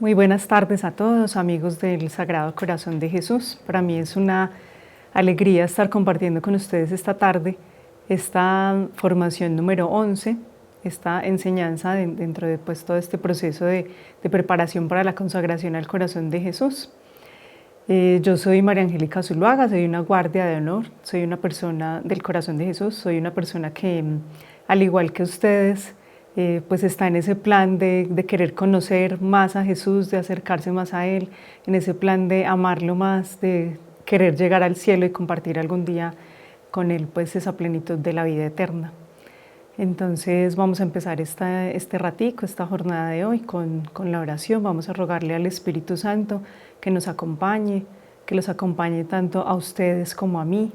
Muy buenas tardes a todos, amigos del Sagrado Corazón de Jesús. Para mí es una alegría estar compartiendo con ustedes esta tarde esta formación número 11, esta enseñanza dentro de todo este proceso de preparación para la consagración al Corazón de Jesús. Yo soy María Angélica Zuluaga, soy una guardia de honor, soy una persona del Corazón de Jesús, soy una persona que, al igual que ustedes, pues está en ese plan de querer conocer más a Jesús, de acercarse más a Él, en ese plan de amarlo más, de querer llegar al cielo y compartir algún día con Él pues esa plenitud de la vida eterna. Entonces vamos a empezar este ratico, esta jornada de hoy con la oración. Vamos a rogarle al Espíritu Santo que nos acompañe, que los acompañe tanto a ustedes como a mí,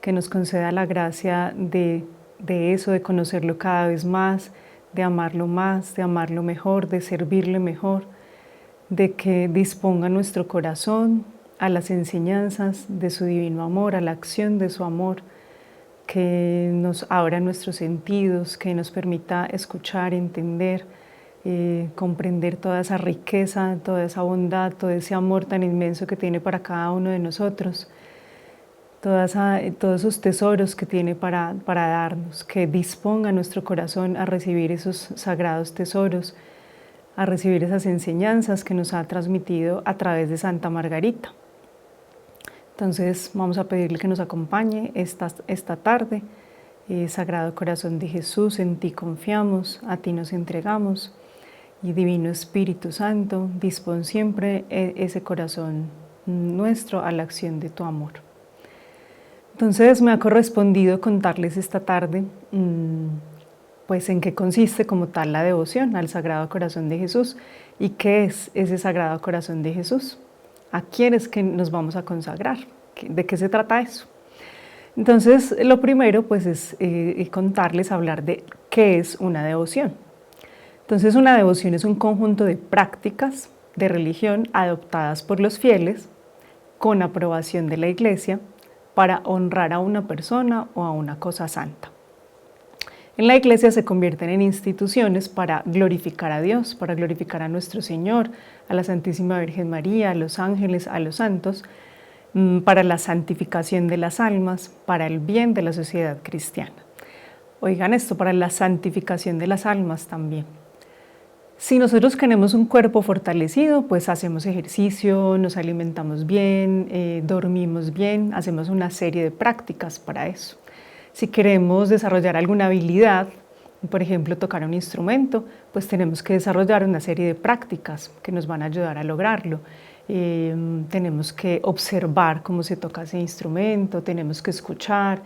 que nos conceda la gracia de eso, de conocerlo cada vez más, de amarlo mejor, de servirle mejor, de que disponga nuestro corazón a las enseñanzas de su divino amor, a la acción de su amor, que nos abra nuestros sentidos, que nos permita escuchar, entender, comprender toda esa riqueza, toda esa bondad, todo ese amor tan inmenso que tiene para cada uno de nosotros, todos esos tesoros que tiene para darnos, que disponga nuestro corazón a recibir esos sagrados tesoros, a recibir esas enseñanzas que nos ha transmitido a través de Santa Margarita. Entonces vamos a pedirle que nos acompañe esta tarde. Sagrado Corazón de Jesús, en ti confiamos, a ti nos entregamos. Y Divino Espíritu Santo, dispón siempre ese corazón nuestro a la acción de tu amor. Entonces me ha correspondido contarles esta tarde pues en qué consiste como tal la devoción al Sagrado Corazón de Jesús y qué es ese Sagrado Corazón de Jesús. ¿A quién es que nos vamos a consagrar? ¿De qué se trata eso? Entonces lo primero pues es contarles, hablar de qué es una devoción. Entonces una devoción es un conjunto de prácticas de religión adoptadas por los fieles con aprobación de la Iglesia para honrar a una persona o a una cosa santa. En la Iglesia se convierten en instituciones para glorificar a Dios, para glorificar a nuestro Señor, a la Santísima Virgen María, a los ángeles, a los santos, para la santificación de las almas, para el bien de la sociedad cristiana. Oigan esto, para la santificación de las almas también. Si nosotros queremos un cuerpo fortalecido, pues hacemos ejercicio, nos alimentamos bien, dormimos bien, hacemos una serie de prácticas para eso. Si queremos desarrollar alguna habilidad, por ejemplo, tocar un instrumento, pues tenemos que desarrollar una serie de prácticas que nos van a ayudar a lograrlo. Tenemos que observar cómo se toca ese instrumento, tenemos que escuchar,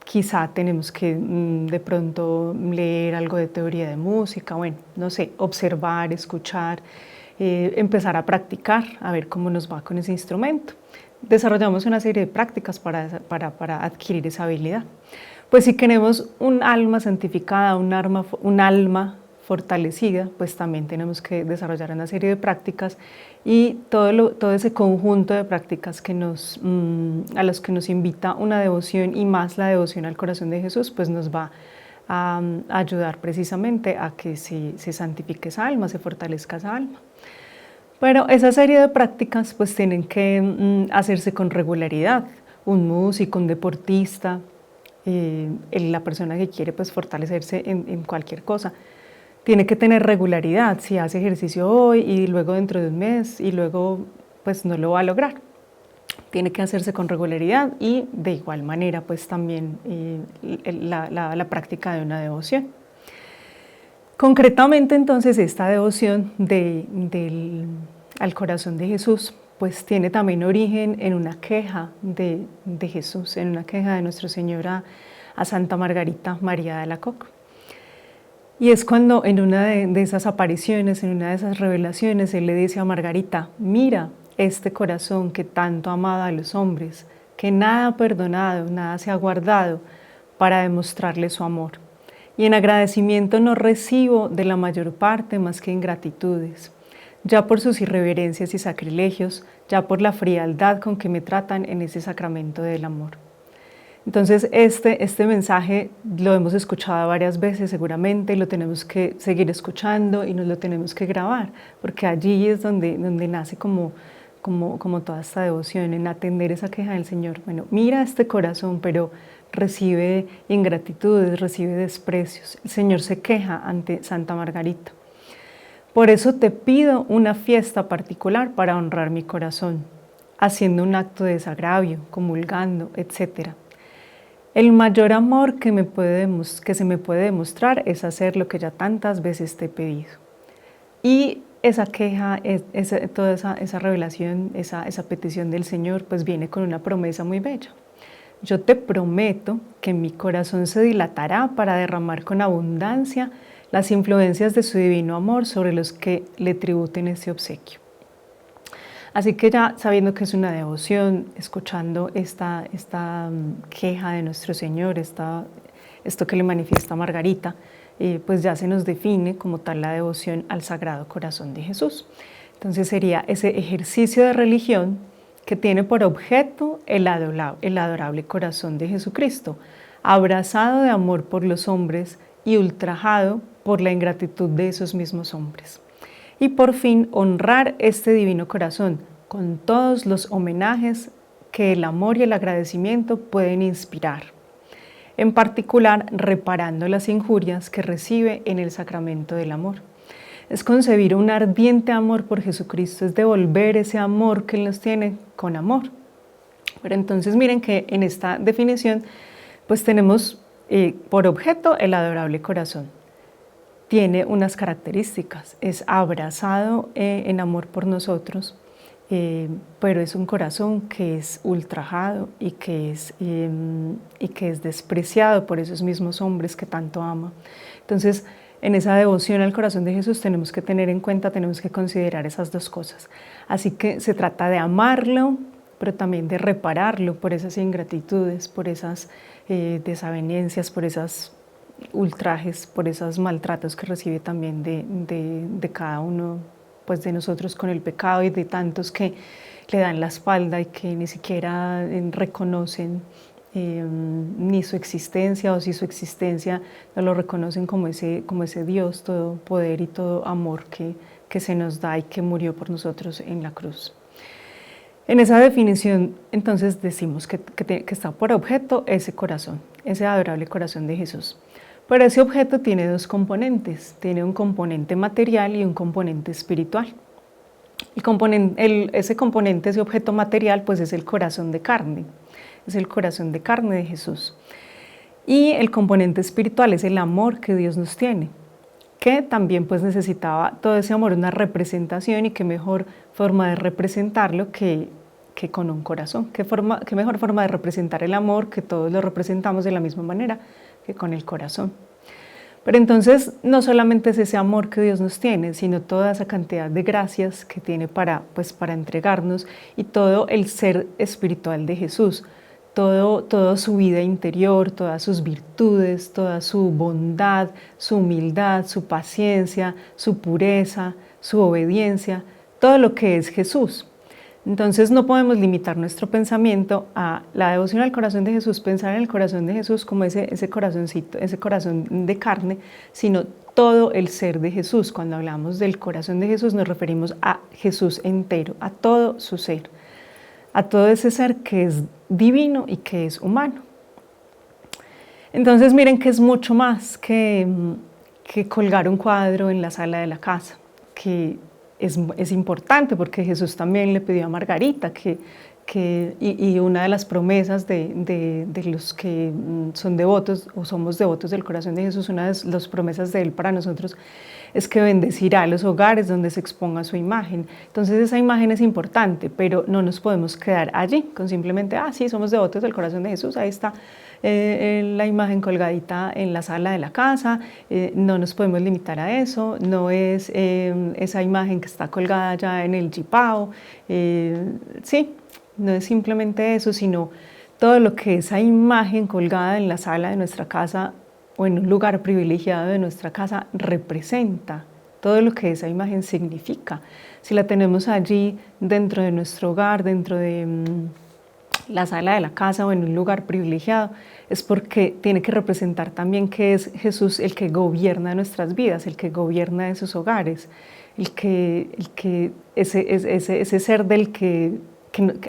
quizá tenemos que de pronto leer algo de teoría de música, bueno, no sé, observar, escuchar, empezar a practicar, a ver cómo nos va con ese instrumento. Desarrollamos una serie de prácticas para adquirir esa habilidad. Pues si queremos un alma santificada, un alma fortalecida, pues también tenemos que desarrollar una serie de prácticas y todo ese conjunto de prácticas a los que nos invita una devoción y más la devoción al Corazón de Jesús, pues nos va a ayudar precisamente a que se santifique esa alma, se fortalezca esa alma. Pero esa serie de prácticas pues tienen que hacerse con regularidad. Un músico, un deportista, la persona que quiere pues fortalecerse en cualquier cosa, tiene que tener regularidad. Si hace ejercicio hoy y luego dentro de un mes y luego pues no lo va a lograr. Tiene que hacerse con regularidad y de igual manera pues también la práctica de una devoción. Concretamente entonces esta devoción al Corazón de Jesús pues tiene también origen en una queja de Jesús, en una queja de Nuestra Señora a Santa Margarita María de Alacoque. Y es cuando en una de esas apariciones, en una de esas revelaciones, él le dice a Margarita: mira este corazón que tanto ha amado a los hombres, que nada ha perdonado, nada se ha guardado para demostrarle su amor. Y en agradecimiento no recibo de la mayor parte más que ingratitudes, ya por sus irreverencias y sacrilegios, ya por la frialdad con que me tratan en ese sacramento del amor. Entonces este mensaje lo hemos escuchado varias veces seguramente, lo tenemos que seguir escuchando y nos lo tenemos que grabar, porque allí es donde nace como toda esta devoción, en atender esa queja del Señor. Bueno, mira este corazón, pero recibe ingratitudes, recibe desprecios. El Señor se queja ante Santa Margarita. Por eso te pido una fiesta particular para honrar mi corazón, haciendo un acto de desagravio, comulgando, etc. El mayor amor que se me puede demostrar es hacer lo que ya tantas veces te he pedido. Y esa queja, toda esa revelación, esa petición del Señor, pues viene con una promesa muy bella. Yo te prometo que mi corazón se dilatará para derramar con abundancia las influencias de su divino amor sobre los que le tributen ese obsequio. Así que ya sabiendo que es una devoción, escuchando esta queja de nuestro Señor, esto que le manifiesta Margarita, pues ya se nos define como tal la devoción al Sagrado Corazón de Jesús. Entonces sería ese ejercicio de religión que tiene por objeto el adorable corazón de Jesucristo, abrazado de amor por los hombres y ultrajado por la ingratitud de esos mismos hombres. Y por fin honrar este divino corazón con todos los homenajes que el amor y el agradecimiento pueden inspirar, en particular reparando las injurias que recibe en el sacramento del amor. Es concebir un ardiente amor por Jesucristo, es devolver ese amor que Él nos tiene con amor. Pero entonces miren que en esta definición pues tenemos por objeto el adorable corazón. Tiene unas características, es abrazado en amor por nosotros, pero es un corazón que es ultrajado y que es despreciado por esos mismos hombres que tanto ama. Entonces, en esa devoción al corazón de Jesús tenemos que tener en cuenta, tenemos que considerar esas dos cosas. Así que se trata de amarlo, pero también de repararlo por esas ingratitudes, por esas desavenencias, por esas ultrajes, por esos maltratos que recibe también de cada uno pues de nosotros con el pecado y de tantos que le dan la espalda y que ni siquiera reconocen ni su existencia, o si su existencia no lo reconocen como ese Dios todo poder y todo amor que se nos da y que murió por nosotros en la cruz. En esa definición entonces decimos que está por objeto ese corazón, ese adorable corazón de Jesús. Pero ese objeto tiene dos componentes, tiene un componente material y un componente espiritual. Ese objeto material pues es el corazón de carne, es el corazón de carne de Jesús. Y el componente espiritual es el amor que Dios nos tiene, que también pues necesitaba todo ese amor, una representación, y qué mejor forma de representarlo que con un corazón. Qué mejor forma de representar el amor, que todos lo representamos de la misma manera, que con el corazón. Pero entonces no solamente es ese amor que Dios nos tiene, sino toda esa cantidad de gracias que tiene para entregarnos, y todo el ser espiritual de Jesús, toda su vida interior, todas sus virtudes, toda su bondad, su humildad, su paciencia, su pureza, su obediencia, todo lo que es Jesús. Entonces no podemos limitar nuestro pensamiento a la devoción al corazón de Jesús, pensar en el corazón de Jesús como ese corazoncito, ese corazón de carne, sino todo el ser de Jesús. Cuando hablamos del corazón de Jesús nos referimos a Jesús entero, a todo su ser, a todo ese ser que es divino y que es humano. Entonces miren que es mucho más que colgar un cuadro en la sala de la casa, que es importante porque Jesús también le pidió a Margarita y una de las promesas de los que son devotos o somos devotos del corazón de Jesús, una de las promesas de Él para nosotros es que bendecirá los hogares donde se exponga su imagen. Entonces esa imagen es importante, pero no nos podemos quedar allí con simplemente, sí, somos devotos del corazón de Jesús, ahí está la imagen colgadita en la sala de la casa. No nos podemos limitar a eso, no es esa imagen que está colgada ya en el jipao, sí, no es simplemente eso, sino todo lo que esa imagen colgada en la sala de nuestra casa o en un lugar privilegiado de nuestra casa representa, todo lo que esa imagen significa. Si la tenemos allí dentro de nuestro hogar, dentro de la sala de la casa o en un lugar privilegiado, es porque tiene que representar también que es Jesús el que gobierna nuestras vidas, el que gobierna esos hogares, ese ser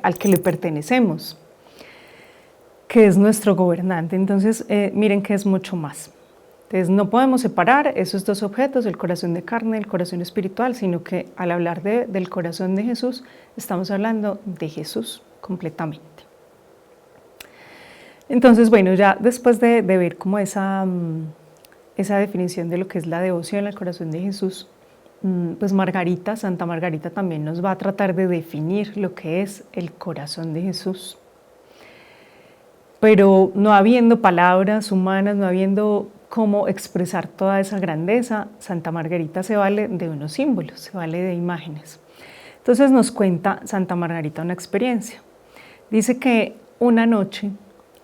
al que le pertenecemos, que es nuestro gobernante. Entonces, miren que es mucho más. Entonces, no podemos separar esos dos objetos, el corazón de carne y el corazón espiritual, sino que al hablar del corazón de Jesús, estamos hablando de Jesús completamente. Entonces, bueno, ya después de ver como esa definición de lo que es la devoción al corazón de Jesús, pues Margarita, Santa Margarita también nos va a tratar de definir lo que es el corazón de Jesús. Pero no habiendo palabras humanas, no habiendo cómo expresar toda esa grandeza, Santa Margarita se vale de unos símbolos, se vale de imágenes. Entonces nos cuenta Santa Margarita una experiencia. Dice que una noche,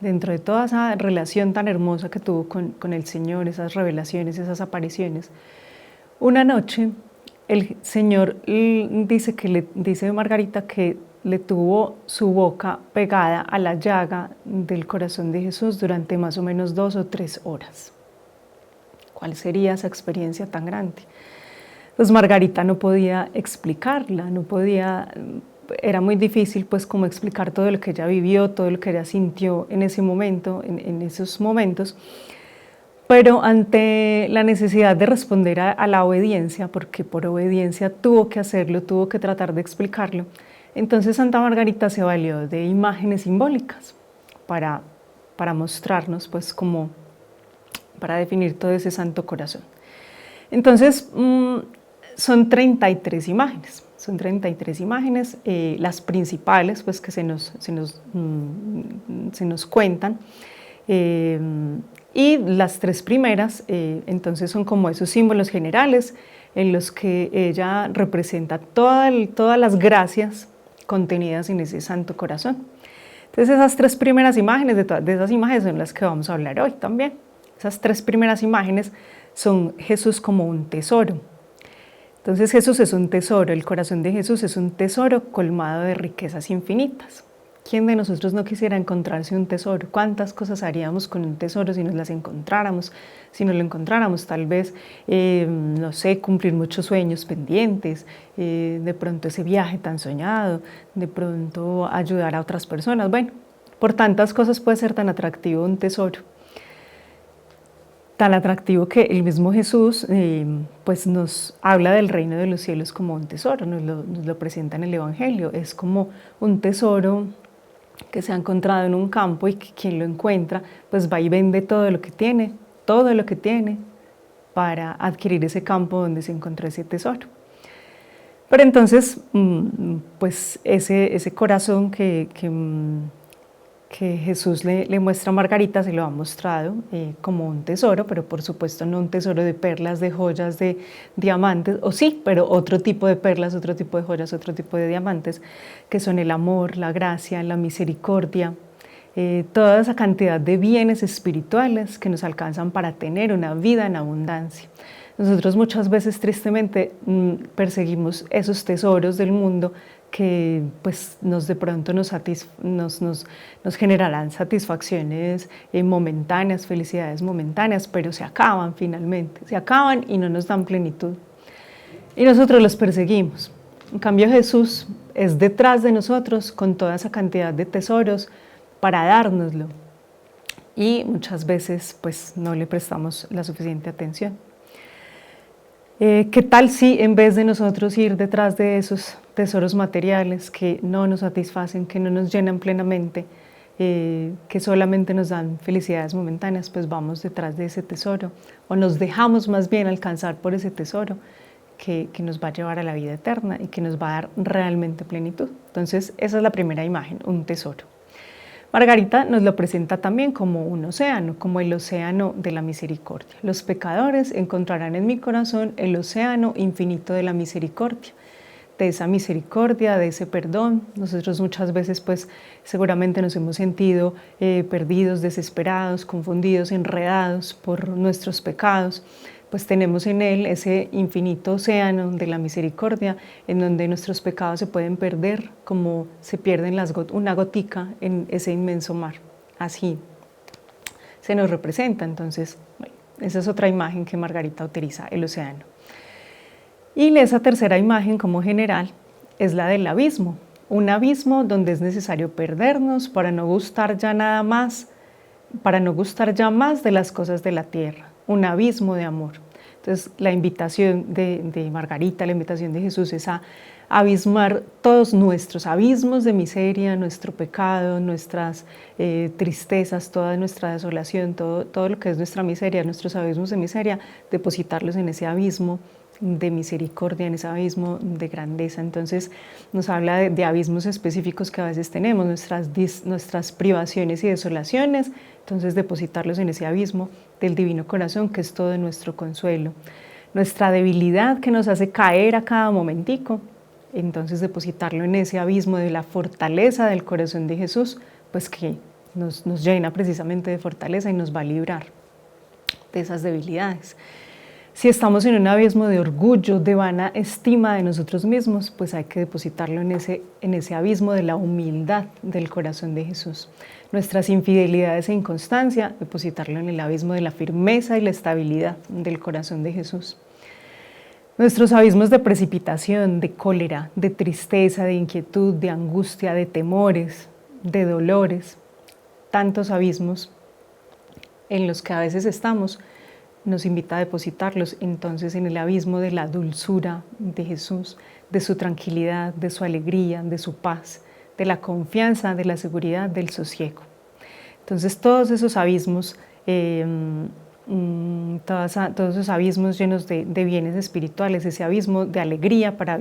dentro de toda esa relación tan hermosa que tuvo con el Señor, esas revelaciones, esas apariciones, una noche el Señor dice Margarita que le tuvo su boca pegada a la llaga del corazón de Jesús durante más o menos 2 o 3 horas. ¿Cuál sería esa experiencia tan grande? Pues Margarita no podía explicarla, era muy difícil pues como explicar todo lo que ella vivió, todo lo que ella sintió en ese momento, en esos momentos, pero ante la necesidad de responder a la obediencia, porque por obediencia tuvo que hacerlo, tuvo que tratar de explicarlo, entonces Santa Margarita se valió de imágenes simbólicas para mostrarnos pues como para definir todo ese santo corazón. Entonces son 33 imágenes. Son 33 imágenes, las principales pues, que se nos cuentan, y las 3 primeras entonces son como esos símbolos generales en los que ella representa todas las gracias contenidas en ese santo corazón. Entonces esas 3 primeras imágenes, de esas imágenes son las que vamos a hablar hoy también. Esas 3 primeras imágenes son Jesús como un tesoro. Entonces Jesús es un tesoro, el corazón de Jesús es un tesoro colmado de riquezas infinitas. ¿Quién de nosotros no quisiera encontrarse un tesoro? ¿Cuántas cosas haríamos con un tesoro si nos las encontráramos? Si no lo encontráramos, tal vez, no sé, cumplir muchos sueños pendientes, de pronto ese viaje tan soñado, de pronto ayudar a otras personas. Bueno, por tantas cosas puede ser tan atractivo un tesoro. Tan atractivo que el mismo Jesús pues nos habla del reino de los cielos como un tesoro, nos lo presenta en el Evangelio, es como un tesoro que se ha encontrado en un campo y que quien lo encuentra pues va y vende todo lo que tiene para adquirir ese campo donde se encontró ese tesoro. Pero entonces pues ese corazón que Jesús le muestra a Margarita, se lo ha mostrado como un tesoro, pero por supuesto no un tesoro de perlas, de joyas, de diamantes, o sí, pero otro tipo de perlas, otro tipo de joyas, otro tipo de diamantes, que son el amor, la gracia, la misericordia, toda esa cantidad de bienes espirituales que nos alcanzan para tener una vida en abundancia. Nosotros muchas veces tristemente perseguimos esos tesoros del mundo que pues de pronto nos generarán satisfacciones momentáneas, felicidades momentáneas, pero se acaban finalmente, se acaban y no nos dan plenitud. Y nosotros los perseguimos. En cambio Jesús es detrás de nosotros con toda esa cantidad de tesoros para dárnoslo. Y muchas veces pues no le prestamos la suficiente atención. ¿Qué tal si en vez de nosotros ir detrás de esos tesoros materiales que no nos satisfacen, que no nos llenan plenamente, que solamente nos dan felicidades momentáneas, pues vamos detrás de ese tesoro o nos dejamos más bien alcanzar por ese tesoro que nos va a llevar a la vida eterna y que nos va a dar realmente plenitud? Entonces esa es la primera imagen, un tesoro. Margarita nos lo presenta también como un océano, como el océano de la misericordia. Los pecadores encontrarán en mi corazón el océano infinito de la misericordia, de esa misericordia, de ese perdón. Nosotros muchas veces pues seguramente nos hemos sentido perdidos, desesperados, confundidos, enredados por nuestros pecados, pues tenemos en Él ese infinito océano de la misericordia, en donde nuestros pecados se pueden perder como se pierden una gotica en ese inmenso mar. Así se nos representa. Entonces, bueno, esa es otra imagen que Margarita utiliza, el océano. Y esa tercera imagen como general es la del abismo. Un abismo donde es necesario perdernos para no gustar ya nada más, para no gustar ya más de las cosas de la tierra. Un abismo de amor. Entonces, la invitación de Margarita, la invitación de Jesús es a abismar todos nuestros abismos de miseria, nuestro pecado, nuestras tristezas, toda nuestra desolación, todo lo que es nuestra miseria, nuestros abismos de miseria, depositarlos en ese abismo de misericordia, en ese abismo de grandeza. Entonces nos habla de abismos específicos que a veces tenemos, nuestras privaciones y desolaciones, entonces depositarlos en ese abismo del Divino Corazón, que es todo nuestro consuelo. Nuestra debilidad que nos hace caer a cada momentico, entonces depositarlo en ese abismo de la fortaleza del corazón de Jesús, pues que nos llena precisamente de fortaleza y nos va a librar de esas debilidades. Si estamos en un abismo de orgullo, de vana estima de nosotros mismos, pues hay que depositarlo en ese abismo de la humildad del corazón de Jesús. Nuestras infidelidades e inconstancia, depositarlo en el abismo de la firmeza y la estabilidad del corazón de Jesús. Nuestros abismos de precipitación, de cólera, de tristeza, de inquietud, de angustia, de temores, de dolores, tantos abismos en los que a veces estamos, nos invita a depositarlos entonces en el abismo de la dulzura de Jesús, de su tranquilidad, de su alegría, de su paz, de la confianza, de la seguridad, del sosiego. Entonces todos esos abismos, todos esos abismos llenos de bienes espirituales, ese abismo de alegría para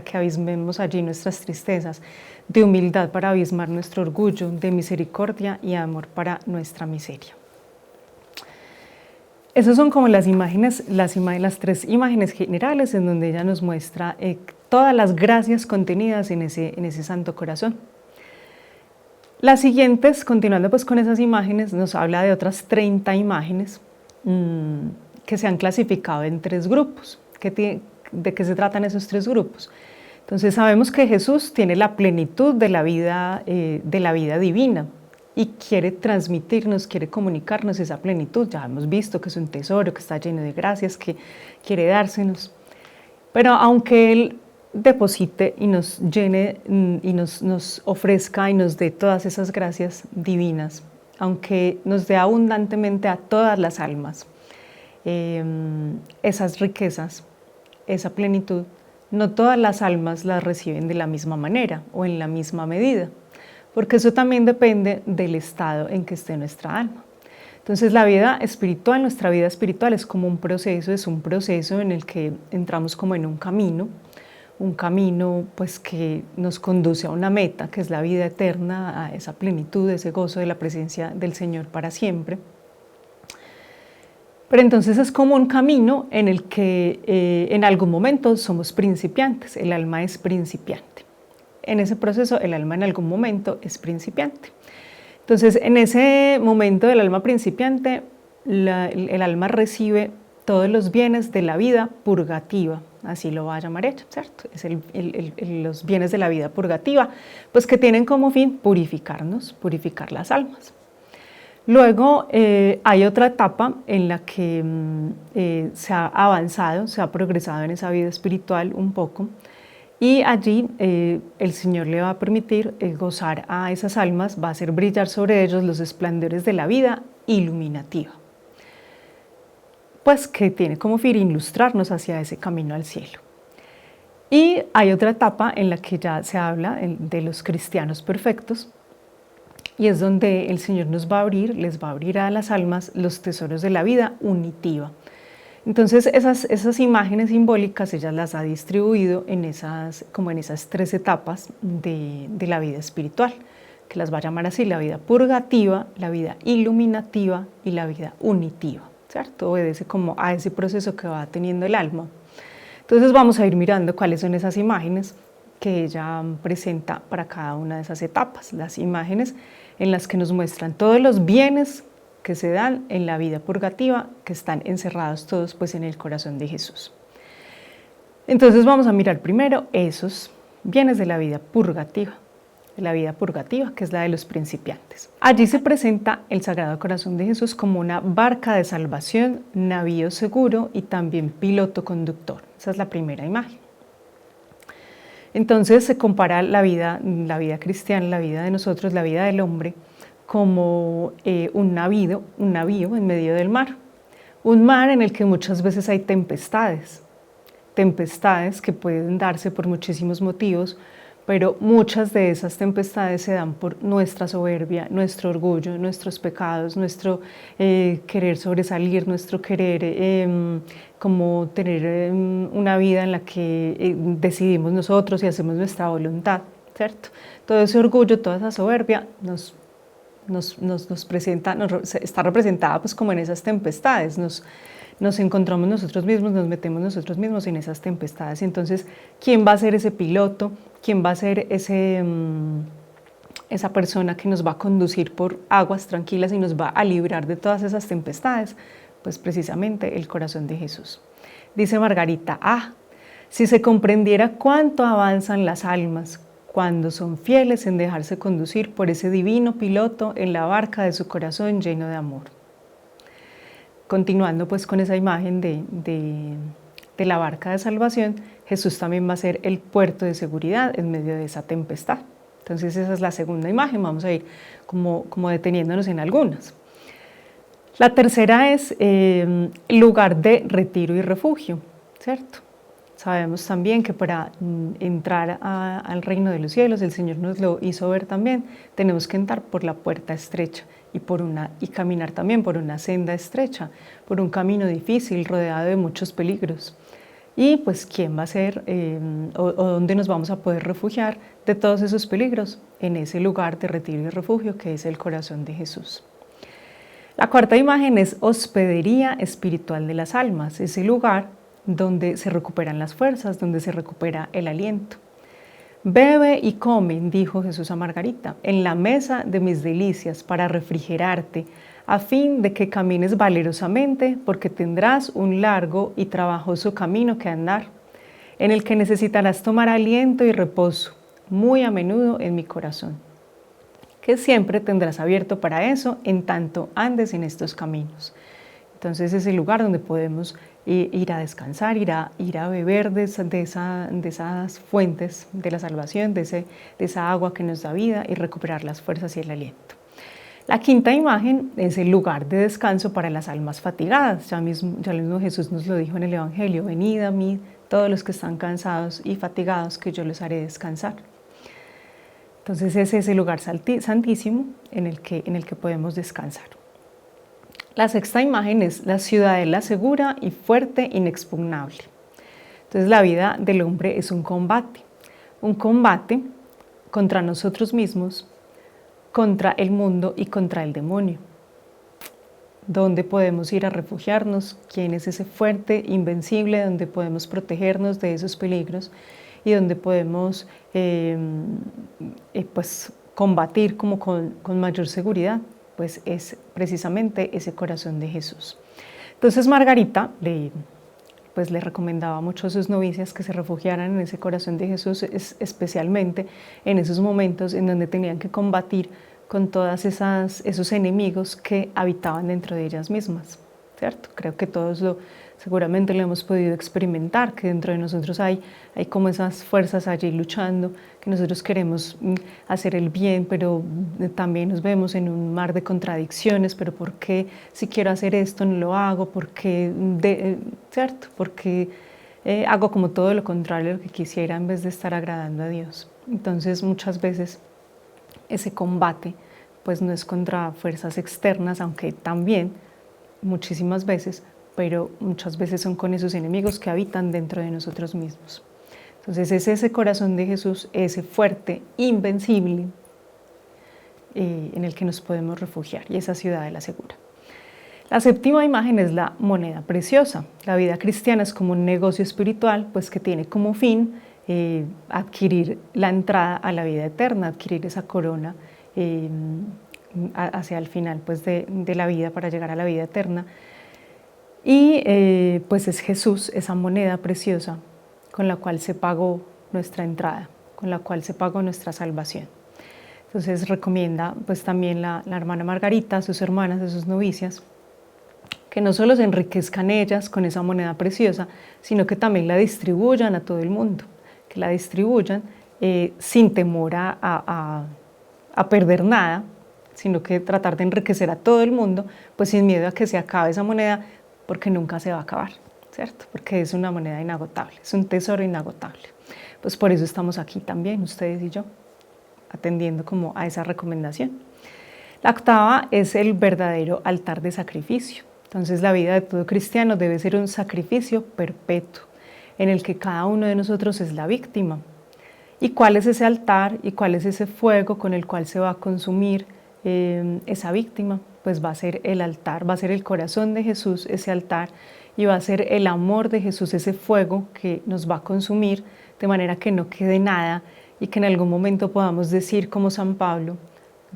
que abismemos allí nuestras tristezas, de humildad para abismar nuestro orgullo, de misericordia y amor para nuestra miseria. Esas son como las tres imágenes generales en donde ella nos muestra todas las gracias contenidas en ese Santo Corazón. Las siguientes, continuando pues con esas imágenes, nos habla de otras 30 imágenes que se han clasificado en 3 grupos. ¿De qué se tratan esos 3 grupos? Entonces sabemos que Jesús tiene la plenitud de la vida divina, y quiere transmitirnos, quiere comunicarnos esa plenitud. Ya hemos visto que es un tesoro, que está lleno de gracias, que quiere dársenos. Pero aunque Él deposite y nos llene y nos ofrezca y nos dé todas esas gracias divinas, aunque nos dé abundantemente a todas las almas esas riquezas, esa plenitud, no todas las almas las reciben de la misma manera o en la misma medida, porque eso también depende del estado en que esté nuestra alma. Entonces la vida espiritual, nuestra vida espiritual es como un proceso en el que entramos como en un camino pues que nos conduce a una meta, que es la vida eterna, a esa plenitud, ese gozo de la presencia del Señor para siempre. Pero entonces es como un camino en el que en algún momento somos principiantes, el alma es principiante. En ese proceso el alma en algún momento es principiante. Entonces en ese momento del alma principiante el alma recibe todos los bienes de la vida purgativa, así lo va a llamar ella, ¿cierto? Es los bienes de la vida purgativa, pues que tienen como fin purificarnos, purificar las almas. Luego hay otra etapa en la que se ha avanzado, se ha progresado en esa vida espiritual un poco, y allí el Señor le va a permitir gozar a esas almas, va a hacer brillar sobre ellos los esplendores de la vida iluminativa, pues que tiene como fin ilustrarnos hacia ese camino al cielo. Y hay otra etapa en la que ya se habla de los cristianos perfectos, y es donde el Señor les va a abrir a las almas los tesoros de la vida unitiva. Entonces esas imágenes simbólicas ellas las ha distribuido en esas 3 etapas de la vida espiritual, que las va a llamar así: la vida purgativa, la vida iluminativa y la vida unitiva, ¿cierto? Obedece como a ese proceso que va teniendo el alma. Entonces vamos a ir mirando cuáles son esas imágenes que ella presenta para cada una de esas etapas, las imágenes en las que nos muestran todos los bienes que se dan en la vida purgativa, que están encerrados todos pues en el corazón de Jesús. Entonces vamos a mirar primero esos bienes de la vida purgativa, que es la de los principiantes. Allí se presenta el Sagrado Corazón de Jesús como una barca de salvación, navío seguro y también piloto conductor. Esa es la primera imagen. Entonces se compara la vida cristiana, la vida de nosotros, la vida del hombre, como un navío en medio del mar. Un mar en el que muchas veces hay tempestades que pueden darse por muchísimos motivos, pero muchas de esas tempestades se dan por nuestra soberbia, nuestro orgullo, nuestros pecados, nuestro querer sobresalir, nuestro querer como tener una vida en la que decidimos nosotros y hacemos nuestra voluntad, ¿cierto? Todo ese orgullo, toda esa soberbia está representada pues como en esas tempestades, nos encontramos nosotros mismos, nos metemos nosotros mismos en esas tempestades. Entonces, ¿quién va a ser ese piloto? ¿Quién va a ser esa persona que nos va a conducir por aguas tranquilas y nos va a librar de todas esas tempestades? Pues precisamente el corazón de Jesús. Dice Margarita, si se comprendiera cuánto avanzan las almas cuando son fieles en dejarse conducir por ese divino piloto en la barca de su corazón lleno de amor. Continuando pues con esa imagen de la barca de salvación, Jesús también va a ser el puerto de seguridad en medio de esa tempestad. Entonces esa es la segunda imagen, vamos a ir como deteniéndonos en algunas. La tercera es lugar de retiro y refugio, ¿cierto? Sabemos también que para entrar al reino de los cielos, el Señor nos lo hizo ver también, tenemos que entrar por la puerta estrecha y caminar también por una senda estrecha, por un camino difícil, rodeado de muchos peligros. Y pues, ¿quién va a ser o dónde nos vamos a poder refugiar de todos esos peligros? En ese lugar de retiro y refugio que es el corazón de Jesús. La cuarta imagen es hospedería espiritual de las almas, ese lugar donde se recuperan las fuerzas, donde se recupera el aliento. Bebe y come, dijo Jesús a Margarita, en la mesa de mis delicias para refrigerarte, a fin de que camines valerosamente, porque tendrás un largo y trabajoso camino que andar, en el que necesitarás tomar aliento y reposo, muy a menudo en mi corazón, que siempre tendrás abierto para eso en tanto andes en estos caminos. Entonces es el lugar donde podemos ir a descansar, ir a beber de esas fuentes de la salvación, de esa agua que nos da vida y recuperar las fuerzas y el aliento. La quinta imagen es el lugar de descanso para las almas fatigadas. Ya mismo Jesús nos lo dijo en el Evangelio, venid a mí todos los que están cansados y fatigados, que yo los haré descansar. Entonces ese es el lugar santísimo en el que podemos descansar. La sexta imagen es la ciudadela segura y fuerte, inexpugnable. Entonces la vida del hombre es un combate contra nosotros mismos, contra el mundo y contra el demonio. ¿Dónde podemos ir a refugiarnos? ¿Quién es ese fuerte, invencible, donde podemos protegernos de esos peligros y donde podemos pues, combatir como con mayor seguridad? Pues es precisamente ese corazón de Jesús. Entonces Margarita le recomendaba mucho a sus novicias que se refugiaran en ese corazón de Jesús, especialmente en esos momentos en donde tenían que combatir con todos esos enemigos que habitaban dentro de ellas mismas, ¿cierto? Creo que todos seguramente lo hemos podido experimentar, que dentro de nosotros hay como esas fuerzas allí luchando, que nosotros queremos hacer el bien, pero también nos vemos en un mar de contradicciones, pero ¿por qué si quiero hacer esto no lo hago? ¿Por qué, cierto? Porque hago como todo lo contrario a lo que quisiera en vez de estar agradando a Dios. Entonces muchas veces ese combate pues no es contra fuerzas externas, aunque también muchísimas veces, pero muchas veces son con esos enemigos que habitan dentro de nosotros mismos. Entonces es ese corazón de Jesús, ese fuerte, invencible, en el que nos podemos refugiar, y esa ciudadela segura. La séptima imagen es la moneda preciosa. La vida cristiana es como un negocio espiritual, pues que tiene como fin adquirir la entrada a la vida eterna, adquirir esa corona hacia el final pues, de la vida para llegar a la vida eterna. Y pues es Jesús, esa moneda preciosa con la cual se pagó nuestra entrada, con la cual se pagó nuestra salvación. Entonces recomienda pues también la hermana Margarita a sus hermanas, a sus novicias, que no solo se enriquezcan ellas con esa moneda preciosa, sino que también la distribuyan a todo el mundo, que la distribuyan sin temor a perder nada, sino que tratar de enriquecer a todo el mundo, pues sin miedo a que se acabe esa moneda, porque nunca se va a acabar, ¿cierto? Porque es una moneda inagotable, es un tesoro inagotable. Pues por eso estamos aquí también, ustedes y yo, atendiendo como a esa recomendación. La octava es el verdadero altar de sacrificio. Entonces la vida de todo cristiano debe ser un sacrificio perpetuo, en el que cada uno de nosotros es la víctima. ¿Y cuál es ese altar y cuál es ese fuego con el cual se va a consumir esa víctima? Pues va a ser el altar, va a ser el corazón de Jesús ese altar, y va a ser el amor de Jesús ese fuego que nos va a consumir, de manera que no quede nada y que en algún momento podamos decir como San Pablo: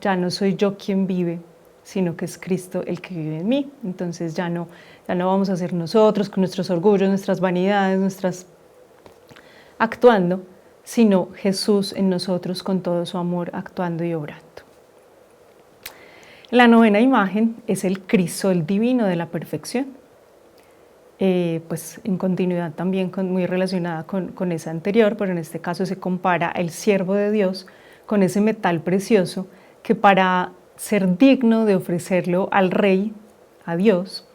ya no soy yo quien vive, sino que es Cristo el que vive en mí. Entonces ya no vamos a ser nosotros con nuestros orgullos, nuestras vanidades, actuando, sino Jesús en nosotros con todo su amor actuando y obrando. La novena imagen es el crisol divino de la perfección, pues en continuidad también muy relacionada con esa anterior, pero en este caso se compara el siervo de Dios con ese metal precioso que, para ser digno de ofrecerlo al Rey, a Dios,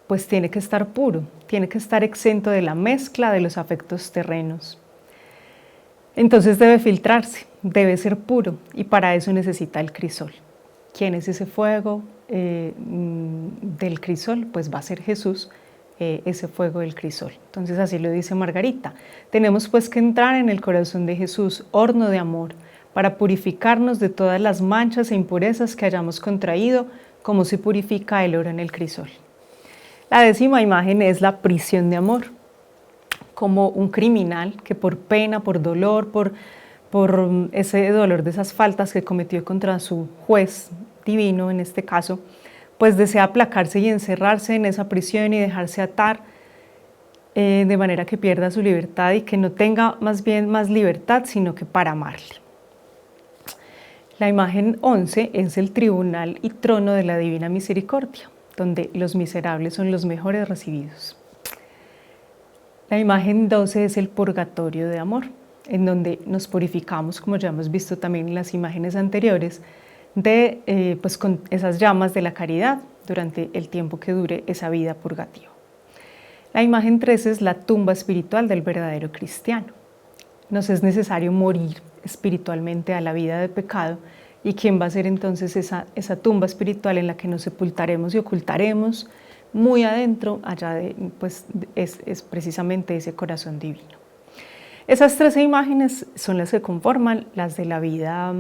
pues tiene que estar puro, tiene que estar exento de la mezcla de los afectos terrenos. Entonces debe filtrarse, debe ser puro, y para eso necesita el crisol. ¿Quién es ese fuego del crisol? Pues va a ser Jesús, ese fuego del crisol. Entonces así lo dice Margarita: tenemos pues que entrar en el corazón de Jesús, horno de amor, para purificarnos de todas las manchas e impurezas que hayamos contraído, como se purifica el oro en el crisol. La décima imagen es la prisión de amor, como un criminal que por pena, por dolor, por ese dolor de esas faltas que cometió contra su juez divino en este caso, pues desea aplacarse y encerrarse en esa prisión y dejarse atar, de manera que pierda su libertad y que no tenga más libertad, sino que para amarle. La imagen 11 es el tribunal y trono de la Divina Misericordia, donde los miserables son los mejores recibidos. La imagen 12 es el purgatorio de amor, en donde nos purificamos, como ya hemos visto también en las imágenes anteriores, pues con esas llamas de la caridad durante el tiempo que dure esa vida purgativa. La imagen 13 es la tumba espiritual del verdadero cristiano. Nos es necesario morir espiritualmente a la vida de pecado, y ¿quién va a ser entonces esa tumba espiritual en la que nos sepultaremos y ocultaremos muy adentro? Allá pues es precisamente ese corazón divino. Esas 13 imágenes son las que conforman las de la vida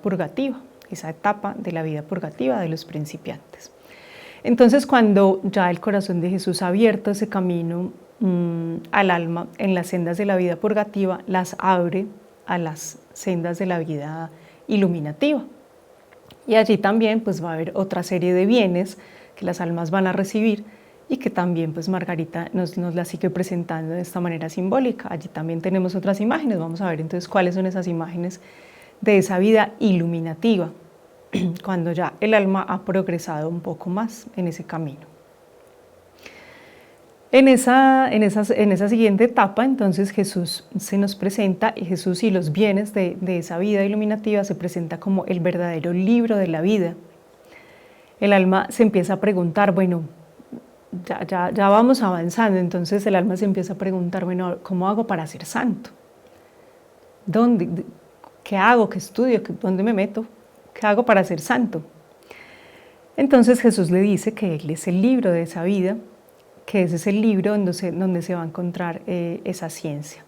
purgativa, esa etapa de la vida purgativa de los principiantes. Entonces, cuando ya el corazón de Jesús ha abierto ese camino al alma en las sendas de la vida purgativa, las abre a las sendas de la vida iluminativa. Y allí también pues va a haber otra serie de bienes que las almas van a recibir, y que también pues Margarita nos la sigue presentando de esta manera simbólica. Allí también tenemos otras imágenes. Vamos a ver entonces cuáles son esas imágenes de esa vida iluminativa, cuando ya el alma ha progresado un poco más en ese camino. En esa siguiente etapa, entonces, Jesús se nos presenta, y Jesús y los bienes de esa vida iluminativa se presenta como el verdadero libro de la vida. El alma se empieza a preguntar, bueno, ya vamos avanzando, entonces el alma se empieza a preguntar, bueno, ¿cómo hago para ser santo? ¿Qué hago? ¿Qué estudio? ¿Dónde me meto? ¿Qué hago para ser santo? Entonces Jesús le dice que Él es el libro de esa vida, que ese es el libro donde se va a encontrar esa ciencia.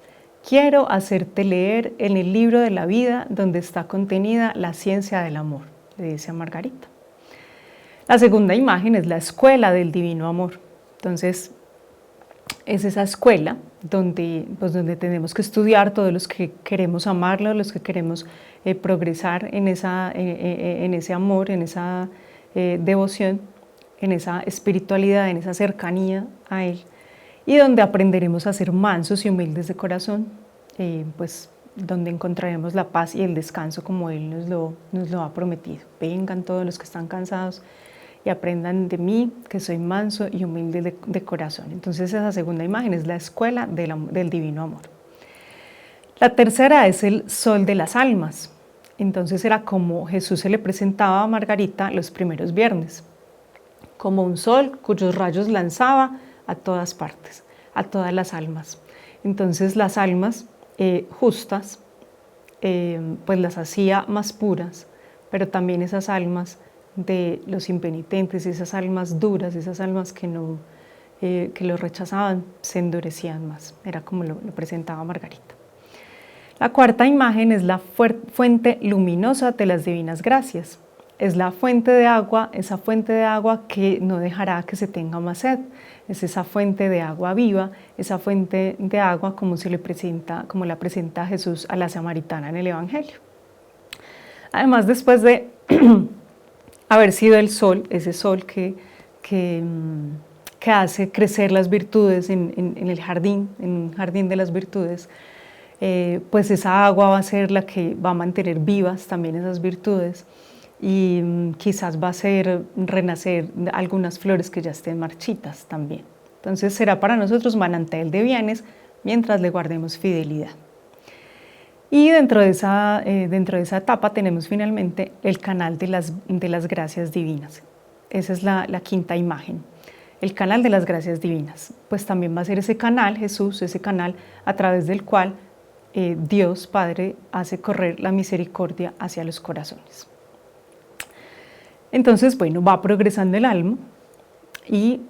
Quiero hacerte leer en el libro de la vida donde está contenida la ciencia del amor, le dice a Margarita. La segunda imagen es la escuela del divino amor. Entonces, es esa escuela donde tenemos que estudiar, todos los que queremos amarlo, los que queremos progresar en ese amor, en esa devoción, en esa espiritualidad, en esa cercanía a Él, y donde aprenderemos a ser mansos y humildes de corazón, pues donde encontraremos la paz y el descanso como Él nos lo ha prometido. Vengan todos los que están cansados y aprendan de mí, que soy manso y humilde de corazón. Entonces esa segunda imagen es la escuela del divino amor. La tercera es el sol de las almas. Entonces era como Jesús se le presentaba a Margarita los primeros viernes, como un sol cuyos rayos lanzaba a todas partes, a todas las almas. Entonces las almas justas, pues las hacía más puras, pero también esas almas de los impenitentes, esas almas duras, esas almas que lo rechazaban, se endurecían más. Era como lo presentaba Margarita. La cuarta imagen es la fuente luminosa de las divinas gracias. Es la fuente de agua, esa fuente de agua que no dejará que se tenga más sed. Es esa fuente de agua viva, esa fuente de agua como la presenta Jesús a la samaritana en el Evangelio. Además, después de haber sido el sol, ese sol que hace crecer las virtudes en el jardín, en un jardín de las virtudes, pues esa agua va a ser la que va a mantener vivas también esas virtudes, y quizás va a hacer renacer algunas flores que ya estén marchitas también. Entonces será para nosotros manantial de bienes mientras le guardemos fidelidad. Y dentro de esa etapa tenemos finalmente el canal de las gracias divinas. Esa es la quinta imagen, el canal de las gracias divinas. Pues también va a ser ese canal, Jesús, ese canal a través del cual Dios Padre hace correr la misericordia hacia los corazones. Entonces, bueno, va progresando el alma y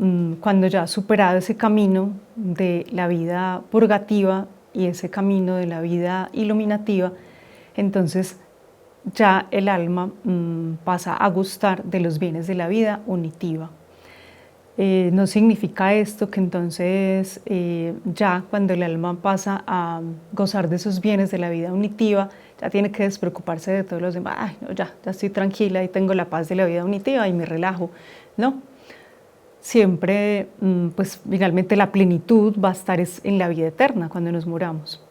cuando ya ha superado ese camino de la vida purgativa y ese camino de la vida iluminativa, entonces ya el alma pasa a gustar de los bienes de la vida unitiva. No significa esto que entonces ya cuando el alma pasa a gozar de esos bienes de la vida unitiva, ya tiene que despreocuparse de todos los demás. Ay, no, ya estoy tranquila y tengo la paz de la vida unitiva y me relajo. No, siempre pues finalmente la plenitud va a estar en la vida eterna cuando nos muramos.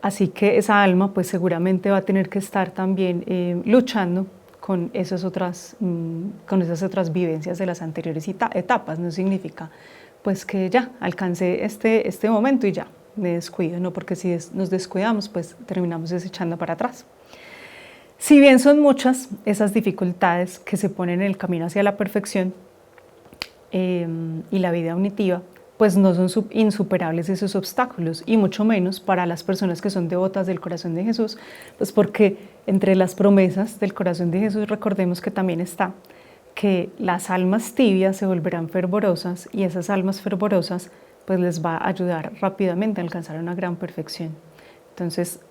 Así que esa alma pues seguramente va a tener que estar también luchando con esas otras vivencias de las anteriores etapas. No significa pues que ya alcancé este momento y ya me descuido, no, porque si nos descuidamos pues terminamos desechando para atrás. Si bien son muchas esas dificultades que se ponen en el camino hacia la perfección y la vida unitiva, pues no son insuperables esos obstáculos, y mucho menos para las personas que son devotas del corazón de Jesús, pues porque entre las promesas del corazón de Jesús recordemos que también está que las almas tibias se volverán fervorosas, y esas almas fervorosas pues les va a ayudar rápidamente a alcanzar una gran perfección. Entonces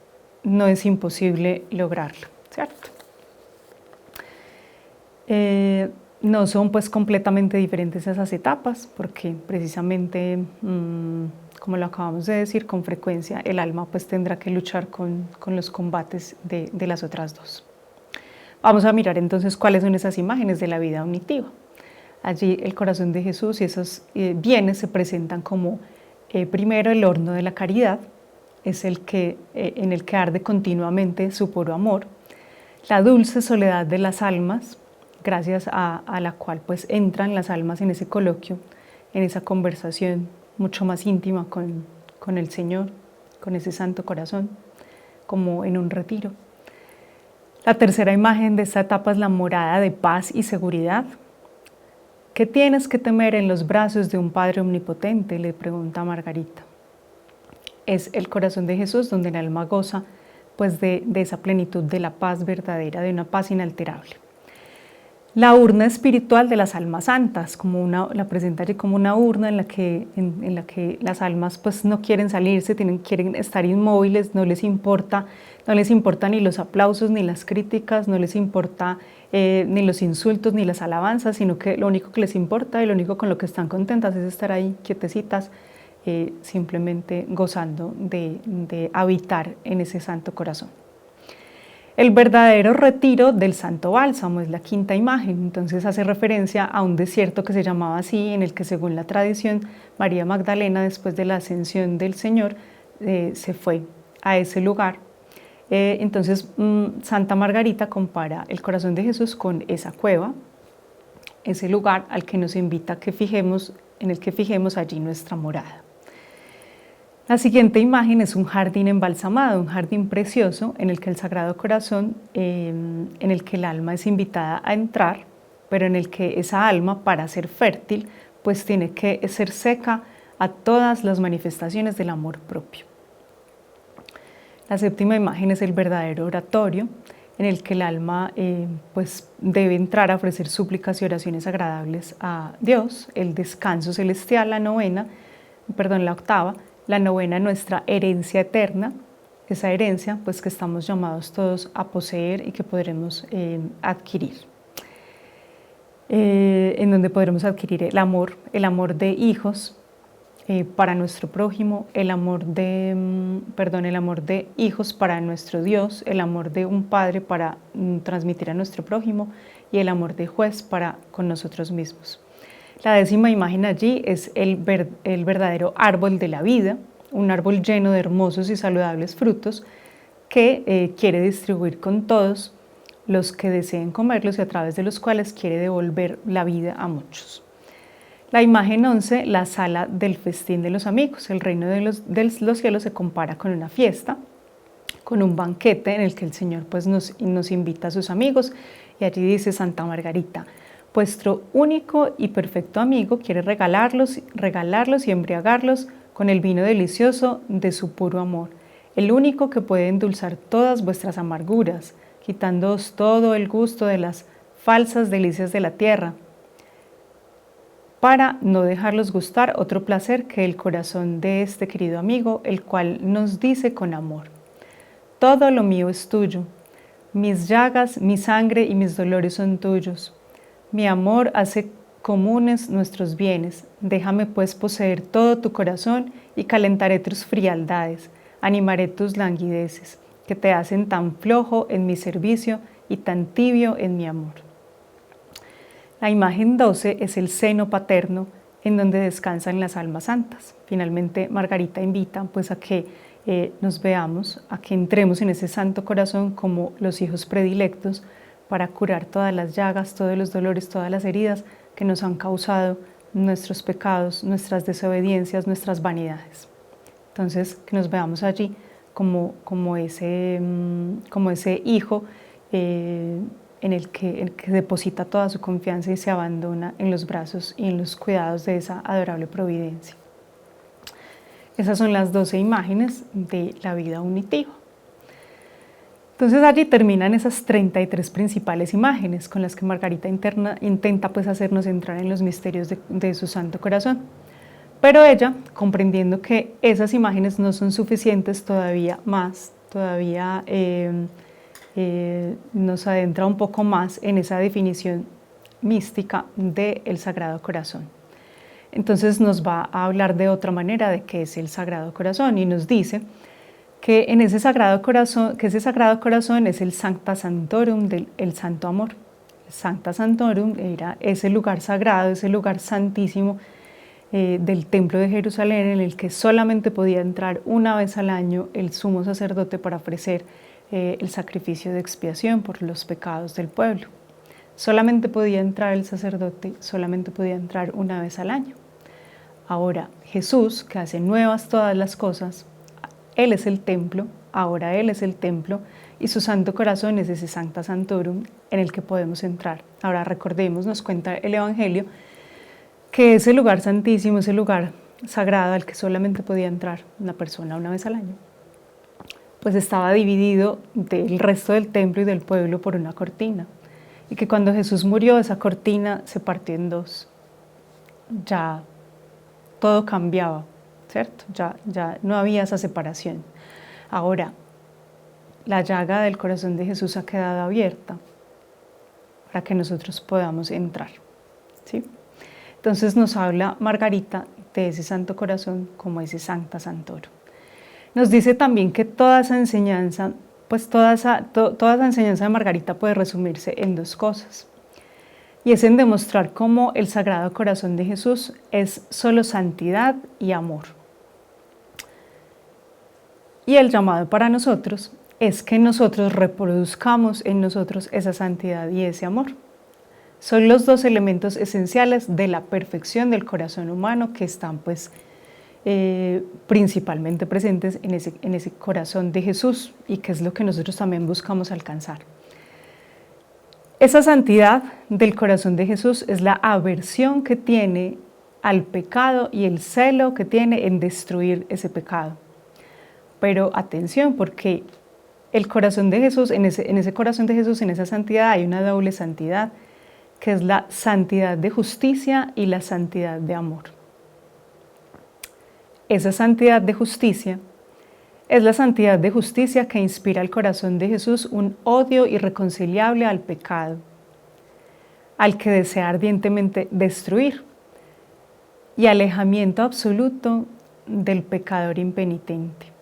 no es imposible lograrlo, ¿cierto? No son pues completamente diferentes esas etapas, porque precisamente, como lo acabamos de decir, con frecuencia el alma pues tendrá que luchar con los combates de las otras dos. Vamos a mirar entonces cuáles son esas imágenes de la vida unitiva. Allí el corazón de Jesús y esos bienes se presentan como primero el horno de la caridad, es en el que arde continuamente su puro amor, la dulce soledad de las almas, gracias a la cual pues entran las almas en ese coloquio, en esa conversación mucho más íntima con el Señor, con ese santo corazón, como en un retiro. La tercera imagen de esta etapa es la morada de paz y seguridad. ¿Qué tienes que temer en los brazos de un Padre omnipotente?, le pregunta Margarita. Es el corazón de Jesús donde el alma goza pues de esa plenitud de la paz verdadera, de una paz inalterable. La urna espiritual de las almas santas, la presenta allí como una urna en la que las almas pues no quieren salirse, quieren estar inmóviles, no les importa ni los aplausos ni las críticas, no les importa ni los insultos ni las alabanzas, sino que lo único que les importa y lo único con lo que están contentas es estar ahí quietecitas simplemente gozando de habitar en ese Santo Corazón. El verdadero retiro del Santo Bálsamo es la quinta imagen, entonces hace referencia a un desierto que se llamaba así, en el que según la tradición, María Magdalena, después de la ascensión del Señor, se fue a ese lugar. Entonces Santa Margarita compara el corazón de Jesús con esa cueva, ese lugar al que nos invita a que en el que fijemos allí nuestra morada. La siguiente imagen es un jardín embalsamado, un jardín precioso en el que el Sagrado Corazón, en el que el alma es invitada a entrar, pero en el que esa alma, para ser fértil, pues tiene que ser seca a todas las manifestaciones del amor propio. La séptima imagen es el verdadero oratorio, en el que el alma pues debe entrar a ofrecer súplicas y oraciones agradables a Dios, el descanso celestial, la octava, la novena, nuestra herencia eterna, esa herencia pues que estamos llamados todos a poseer y que podremos adquirir. En donde podremos adquirir el amor de hijos para nuestro prójimo, el amor de hijos para nuestro Dios, el amor de un padre para transmitir a nuestro prójimo y el amor de juez para con nosotros mismos. La décima imagen allí es el verdadero árbol de la vida, un árbol lleno de hermosos y saludables frutos que quiere distribuir con todos los que deseen comerlos y a través de los cuales quiere devolver la vida a muchos. La imagen 11, la sala del festín de los amigos. El reino de los cielos se compara con una fiesta, con un banquete en el que el Señor pues, nos invita a sus amigos. Y allí dice Santa Margarita: vuestro único y perfecto amigo quiere regalarlos y embriagarlos con el vino delicioso de su puro amor, el único que puede endulzar todas vuestras amarguras, quitándoos todo el gusto de las falsas delicias de la tierra, para no dejarlos gustar otro placer que el corazón de este querido amigo, el cual nos dice con amor: todo lo mío es tuyo, mis llagas, mi sangre y mis dolores son tuyos. Mi amor hace comunes nuestros bienes, déjame pues poseer todo tu corazón y calentaré tus frialdades, animaré tus languideces, que te hacen tan flojo en mi servicio y tan tibio en mi amor. La imagen 12 es el seno paterno en donde descansan las almas santas. Finalmente Margarita invita pues a que nos veamos, a que entremos en ese Santo Corazón como los hijos predilectos para curar todas las llagas, todos los dolores, todas las heridas que nos han causado nuestros pecados, nuestras desobediencias, nuestras vanidades. Entonces, que nos veamos allí como ese hijo en el que deposita toda su confianza y se abandona en los brazos y en los cuidados de esa adorable providencia. Esas son las 12 imágenes de la vida unitiva. Entonces allí terminan esas 33 principales imágenes con las que Margarita intenta pues hacernos entrar en los misterios de su Santo Corazón. Pero ella, comprendiendo que esas imágenes no son suficientes, todavía nos adentra un poco más en esa definición mística del Sagrado Corazón. Entonces nos va a hablar de otra manera de qué es el Sagrado Corazón y nos dice que ese Sagrado Corazón es el Sancta Sanctorum del Santo Amor. El Sancta Sanctorum era ese lugar sagrado, ese lugar santísimo del Templo de Jerusalén, en el que solamente podía entrar una vez al año el sumo sacerdote para ofrecer el sacrificio de expiación por los pecados del pueblo. Solamente podía entrar el sacerdote, solamente podía entrar una vez al año. Ahora Jesús, que hace nuevas todas las cosas, Él es el templo, ahora Él es el templo y su Santo Corazón es ese Sancta Sanctorum en el que podemos entrar. Ahora recordemos, nos cuenta el Evangelio, que ese lugar santísimo, ese lugar sagrado al que solamente podía entrar una persona una vez al año, pues estaba dividido del resto del templo y del pueblo por una cortina. Y que cuando Jesús murió, esa cortina se partió en dos. Ya todo cambiaba, ¿cierto? Ya no había esa separación. Ahora, la llaga del corazón de Jesús ha quedado abierta para que nosotros podamos entrar, ¿sí? Entonces nos habla Margarita de ese Santo Corazón como ese Sancta Sanctorum. Nos dice también que toda esa enseñanza, pues toda esa enseñanza de Margarita puede resumirse en dos cosas. Y es en demostrar cómo el Sagrado Corazón de Jesús es solo santidad y amor. Y el llamado para nosotros es que nosotros reproduzcamos en nosotros esa santidad y ese amor. Son los dos elementos esenciales de la perfección del corazón humano que están pues principalmente presentes en ese corazón de Jesús y que es lo que nosotros también buscamos alcanzar. Esa santidad del corazón de Jesús es la aversión que tiene al pecado y el celo que tiene en destruir ese pecado. Pero atención, porque el corazón de Jesús, en ese corazón de Jesús, en esa santidad, hay una doble santidad, que es la santidad de justicia y la santidad de amor. Esa santidad de justicia es la santidad de justicia que inspira al corazón de Jesús un odio irreconciliable al pecado, al que desea ardientemente destruir, y alejamiento absoluto del pecador impenitente,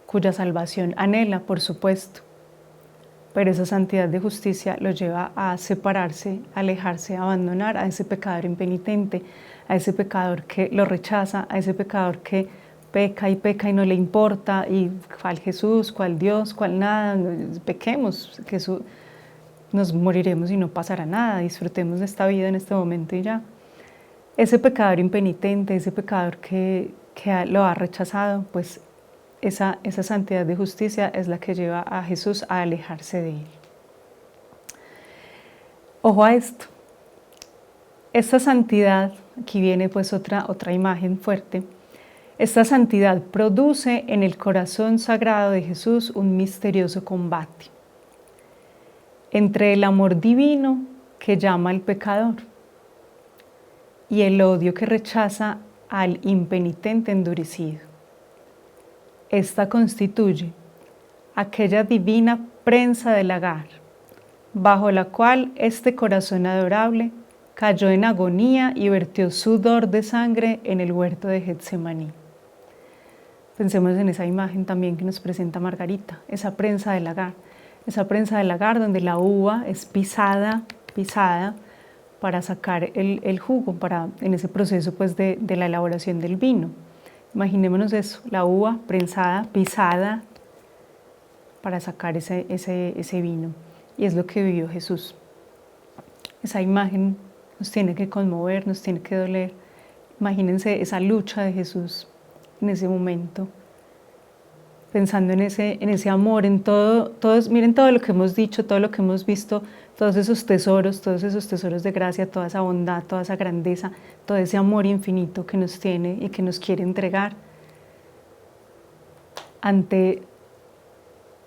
cuya salvación anhela, por supuesto, pero esa santidad de justicia lo lleva a separarse, a alejarse, a abandonar a ese pecador impenitente, a ese pecador que lo rechaza, a ese pecador que peca y no le importa, y cuál Jesús, cuál Dios, cuál nada, pequemos, que nos moriremos y no pasará nada, disfrutemos de esta vida en este momento y ya. Ese pecador impenitente, ese pecador que lo ha rechazado, pues esa santidad de justicia es la que lleva a Jesús a alejarse de él. Ojo a esto, esta santidad, aquí viene pues otra imagen fuerte. Esta santidad produce en el corazón sagrado de Jesús un misterioso combate entre el amor divino que llama al pecador y el odio que rechaza al impenitente endurecido. Esta constituye aquella divina prensa del Agar, bajo la cual este corazón adorable cayó en agonía y vertió sudor de sangre en el huerto de Getsemaní. Pensemos en esa imagen también que nos presenta Margarita, esa prensa del Agar donde la uva es pisada para sacar el jugo, en ese proceso pues de la elaboración del vino. Imaginémonos eso, la uva prensada, pisada para sacar ese vino. Y es lo que vivió Jesús. Esa imagen nos tiene que conmover, nos tiene que doler. Imagínense esa lucha de Jesús en ese momento, pensando en ese amor, en miren todo lo que hemos dicho, todo lo que hemos visto, todos esos tesoros de gracia, toda esa bondad, toda esa grandeza, todo ese amor infinito que nos tiene y que nos quiere entregar ante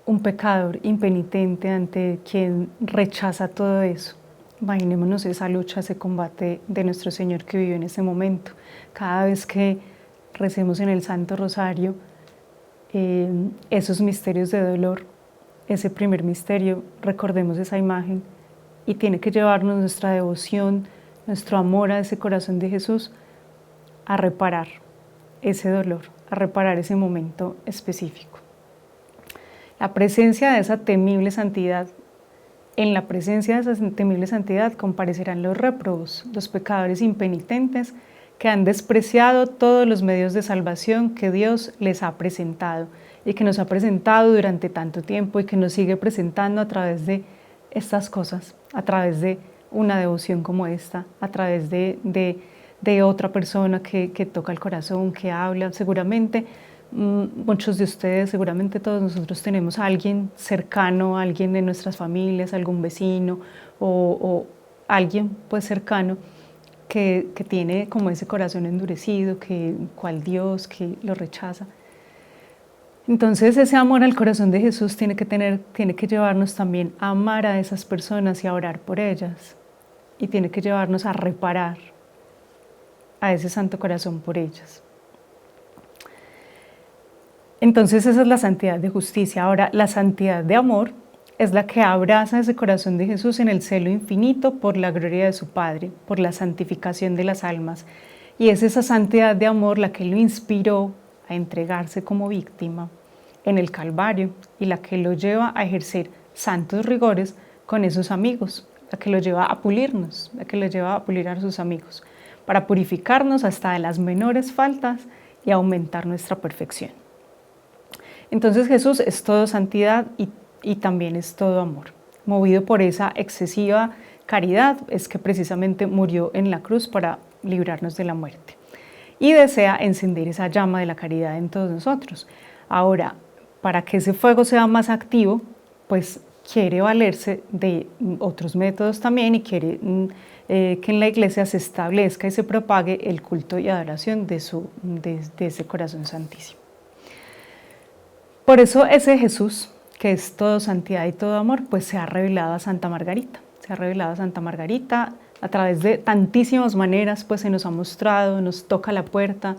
un pecador impenitente, ante quien rechaza todo eso. Imaginémonos esa lucha, ese combate de nuestro Señor que vivió en ese momento. Cada vez que recemos en el Santo Rosario, esos misterios de dolor, ese primer misterio, recordemos esa imagen y tiene que llevarnos nuestra devoción, nuestro amor a ese corazón de Jesús a reparar ese dolor, a reparar ese momento específico. La presencia de esa temible santidad, en la presencia de esa temible santidad comparecerán los réprobos, los pecadores impenitentes que han despreciado todos los medios de salvación que Dios les ha presentado y que nos ha presentado durante tanto tiempo y que nos sigue presentando a través de estas cosas, a través de una devoción como esta, a través de otra persona que toca el corazón, que habla. Seguramente muchos de ustedes, seguramente todos nosotros tenemos a alguien cercano, a alguien de nuestras familias, algún vecino o alguien pues cercano que tiene como ese corazón endurecido, cual Dios, que lo rechaza. Entonces ese amor al corazón de Jesús tiene que llevarnos también a amar a esas personas y a orar por ellas. Y tiene que llevarnos a reparar a ese Santo Corazón por ellas. Entonces esa es la santidad de justicia. Ahora, la santidad de amor es la que abraza ese corazón de Jesús en el celo infinito por la gloria de su Padre, por la santificación de las almas Y es esa santidad de amor la que lo inspiró a entregarse como víctima en el Calvario y la que lo lleva a ejercer santos rigores con esos amigos, la que lo lleva a pulirnos, la que lo lleva a pulir a sus amigos, para purificarnos hasta de las menores faltas y aumentar nuestra perfección. Entonces Jesús es todo santidad y también es todo amor. Movido por esa excesiva caridad es que precisamente murió en la cruz para librarnos de la muerte. Y desea encender esa llama de la caridad en todos nosotros. Ahora, para que ese fuego sea más activo, pues quiere valerse de otros métodos también y quiere que en la iglesia se establezca y se propague el culto y adoración de ese corazón santísimo. Por eso ese Jesús, que es todo santidad y todo amor, pues se ha revelado a Santa Margarita. Se ha revelado a Santa Margarita a través de tantísimas maneras, pues se nos ha mostrado, nos toca la puerta,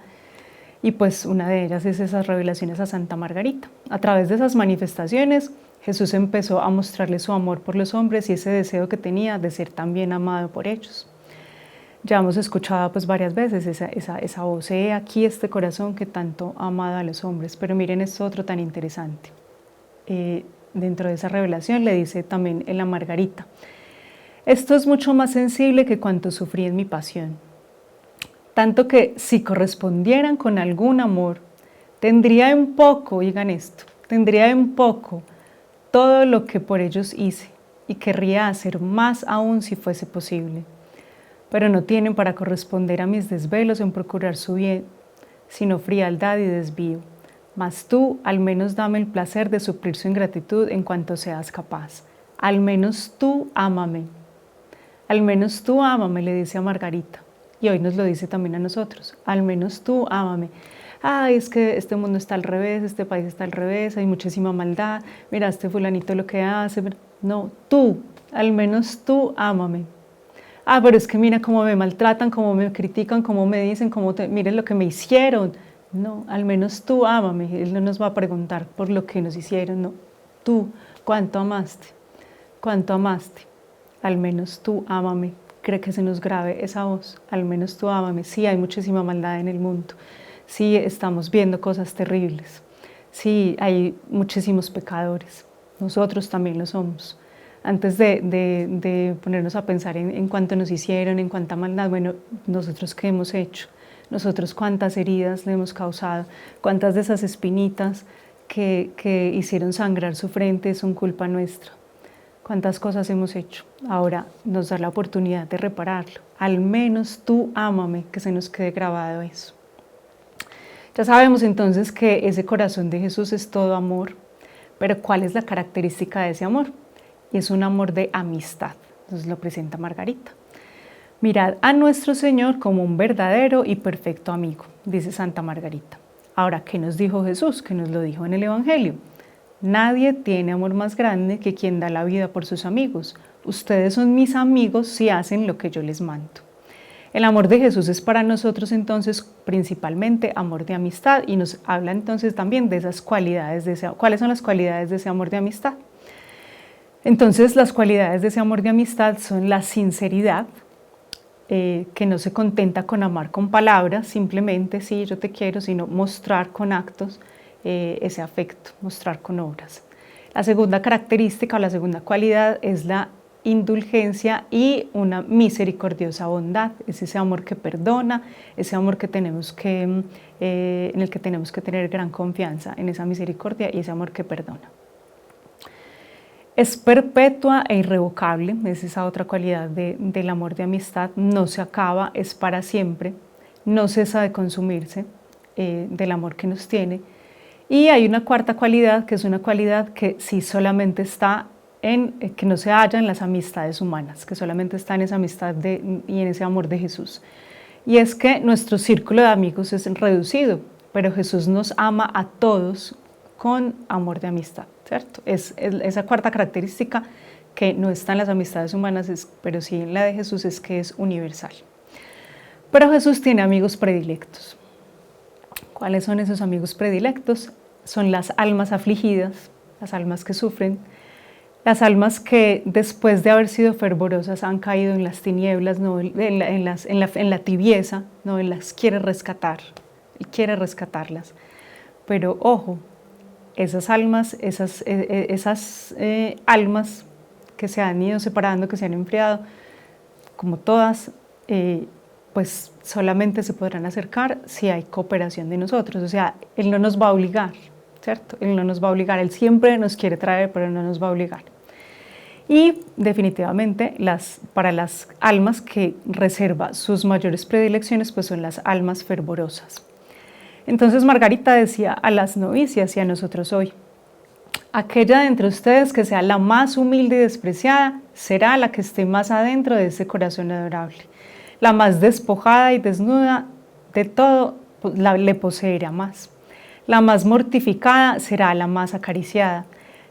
y pues una de ellas es esas revelaciones a Santa Margarita. A través de esas manifestaciones, Jesús empezó a mostrarle su amor por los hombres y ese deseo que tenía de ser también amado por ellos. Ya hemos escuchado pues varias veces esa voz, aquí este corazón que tanto ha amado a los hombres, pero miren esto otro tan interesante. Dentro de esa revelación le dice también en la Margarita, esto es mucho más sensible que cuanto sufrí en mi pasión, tanto que si correspondieran con algún amor, tendría en poco, oigan esto, tendría en poco todo lo que por ellos hice y querría hacer más aún si fuese posible. Pero no tienen para corresponder a mis desvelos en procurar su bien, sino frialdad y desvío. Mas tú al menos dame el placer de suplir su ingratitud en cuanto seas capaz. Al menos tú ámame. Al menos tú ámame, le dice a Margarita. Y hoy nos lo dice también a nosotros. Al menos tú ámame. Ay, es que este mundo está al revés, este país está al revés, hay muchísima maldad. Mira, este fulanito lo que hace. No, tú, al menos tú ámame. Ah, pero es que mira cómo me maltratan, cómo me critican, cómo me dicen, miren lo que me hicieron. No, al menos tú ámame. Él no nos va a preguntar por lo que nos hicieron, no. Tú, ¿cuánto amaste? ¿Cuánto amaste? Al menos tú ámame. Cree que se nos grabe esa voz. Al menos tú ámame. Sí, hay muchísima maldad en el mundo. Sí, estamos viendo cosas terribles. Sí, hay muchísimos pecadores. Nosotros también lo somos. Antes de ponernos a pensar en cuánto nos hicieron, en cuánta maldad, bueno, nosotros qué hemos hecho, nosotros cuántas heridas le hemos causado, cuántas de esas espinitas que hicieron sangrar su frente son culpa nuestra, cuántas cosas hemos hecho. Ahora nos da la oportunidad de repararlo. Al menos tú ámame, que se nos quede grabado eso. Ya sabemos entonces que ese corazón de Jesús es todo amor, pero ¿cuál es la característica de ese amor? Y es un amor de amistad. Nos lo presenta Margarita. Mirad a nuestro Señor como un verdadero y perfecto amigo, dice Santa Margarita. Ahora, ¿qué nos dijo Jesús? Que nos lo dijo en el Evangelio. Nadie tiene amor más grande que quien da la vida por sus amigos. Ustedes son mis amigos si hacen lo que yo les mando. El amor de Jesús es para nosotros entonces principalmente amor de amistad y nos habla entonces también de esas cualidades, ¿cuáles son las cualidades de ese amor de amistad? Entonces las cualidades de ese amor de amistad son la sinceridad, que no se contenta con amar con palabras, simplemente sí, yo te quiero, sino mostrar con actos ese afecto, mostrar con obras. La segunda característica o la segunda cualidad es la indulgencia y una misericordiosa bondad. Es ese amor que perdona, ese amor que en el que tenemos que tener gran confianza, en esa misericordia y ese amor que perdona. Es perpetua e irrevocable, es esa otra cualidad del amor de amistad, no se acaba, es para siempre, no cesa de consumirse del amor que nos tiene. Y hay una cuarta cualidad, que es una cualidad que sí solamente está que no se halla en las amistades humanas, que solamente está en esa amistad y en ese amor de Jesús. Y es que nuestro círculo de amigos es reducido, pero Jesús nos ama a todos con amor de amistad, ¿cierto? Es esa cuarta característica que no está en las amistades humanas, pero sí en la de Jesús, es que es universal. Pero Jesús tiene amigos predilectos. ¿Cuáles son esos amigos predilectos? Son las almas afligidas, las almas que sufren, Las almas que después de haber sido fervorosas han caído en las tinieblas, no, en la tibieza, no, Él las quiere rescatar, Él quiere rescatarlas. Pero ojo, esas almas, almas que se han ido separando, que se han enfriado, como todas, pues solamente se podrán acercar si hay cooperación de nosotros. O sea, Él no nos va a obligar, ¿cierto? Él no nos va a obligar, Él siempre nos quiere traer, pero no nos va a obligar. Y definitivamente para las almas que reserva sus mayores predilecciones, pues son las almas fervorosas. Entonces Margarita decía a las novicias y a nosotros hoy: aquella de entre ustedes que sea la más humilde y despreciada, será la que esté más adentro de ese corazón adorable. La más despojada y desnuda de todo le poseerá más. La más mortificada será la más acariciada.